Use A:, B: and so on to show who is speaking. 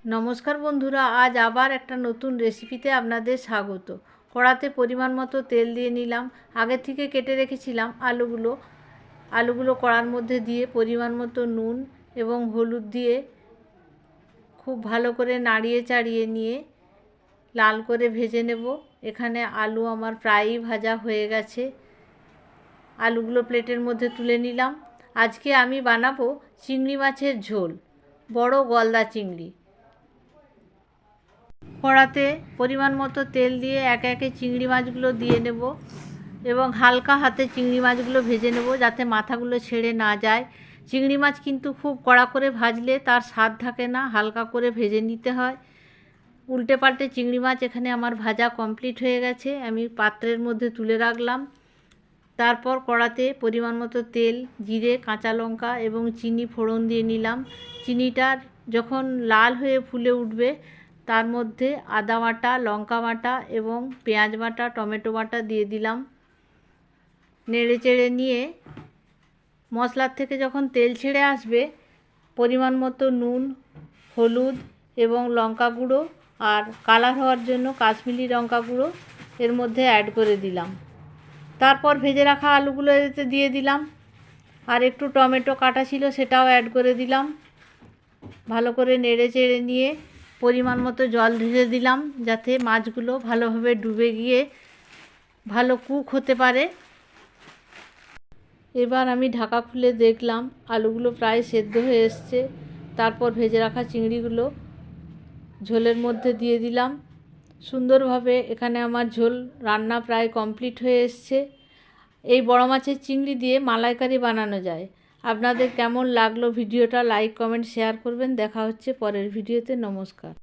A: নমস্কার বন্ধুরা, আজ আবার একটা নতুন রেসিপিতে আপনাদের স্বাগত। কড়াতে পরিমাণ মতো তেল দিয়ে নিলাম। আগে থেকে কেটে রেখেছিলাম আলুগুলো কড়ার মধ্যে দিয়ে পরিমাণ মতো নুন এবং হলুদ দিয়ে খুব ভালো করে নাড়িয়ে চাড়িয়ে নিয়ে লাল করে ভেজে নেব। এখানে আলু আমার প্রায়ই ভাজা হয়ে গেছে। আলুগুলো প্লেটের মধ্যে তুলে নিলাম। আজকে আমি বানাবো চিংড়ি মাছের ঝোল, বড় গলদা চিংড়ি। কড়াতে পরিমাণ মতো তেল দিয়ে একে একে চিংড়ি মাছগুলো দিয়ে নেব এবং হালকা হাতে চিংড়ি মাছগুলো ভেজে নেব যাতে মাথাগুলো ছেড়ে না যায়। চিংড়ি মাছ কিন্তু খুব কড়া করে ভাজলে তার স্বাদ থাকে না, হালকা করে ভেজে নিতে হয়। উল্টে পাল্টে চিংড়ি মাছ এখানে আমার ভাজা কমপ্লিট হয়ে গেছে। আমি পাত্রের মধ্যে তুলে রাখলাম। তারপর কড়াতে পরিমাণ মতো তেল, জিরে, কাঁচা লঙ্কা এবং চিনি ফোড়ন দিয়ে নিলাম। চিনিটার যখন লাল হয়ে ফুলে উঠবে তার মধ্যে আদা বাটা, লঙ্কা বাটা এবং পেঁয়াজ বাটা, টমেটো বাটা দিয়ে দিলাম। নেড়ে চেড়ে নিয়ে মশলার থেকে যখন তেল ছেড়ে আসবে পরিমাণ মতো নুন, হলুদ এবং লঙ্কা গুঁড়ো আর কালার হওয়ার জন্য কাশ্মীরি লঙ্কা গুঁড়ো এর মধ্যে অ্যাড করে দিলাম। তারপর ভেজে রাখা আলুগুলো এতে দিয়ে দিলাম। আর একটু টমেটো কাটা ছিল সেটাও অ্যাড করে দিলাম। ভালো করে নেড়ে চেড়ে নিয়ে পরিমাণ মতো জল ঢেলে দিলাম যাতে মাছগুলো ভালোভাবে ডুবে গিয়ে ভালো কুক হতে পারে। এবার আমি ঢাকা খুলে দেখলাম আলুগুলো প্রায় সেদ্ধ হয়ে এসছে। তারপর ভেজে রাখা চিংড়িগুলো ঝোলের মধ্যে দিয়ে দিলাম। সুন্দরভাবে এখানে আমার ঝোল রান্না প্রায় কমপ্লিট হয়ে এসছে। এই বড় মাছের চিংড়ি দিয়ে মালাইকারি বানানো যায়। আপনাদের কেমন লাগলো ভিডিওটা লাইক, কমেন্ট, শেয়ার করবেন। দেখা হচ্ছে পরের ভিডিওতে। নমস্কার।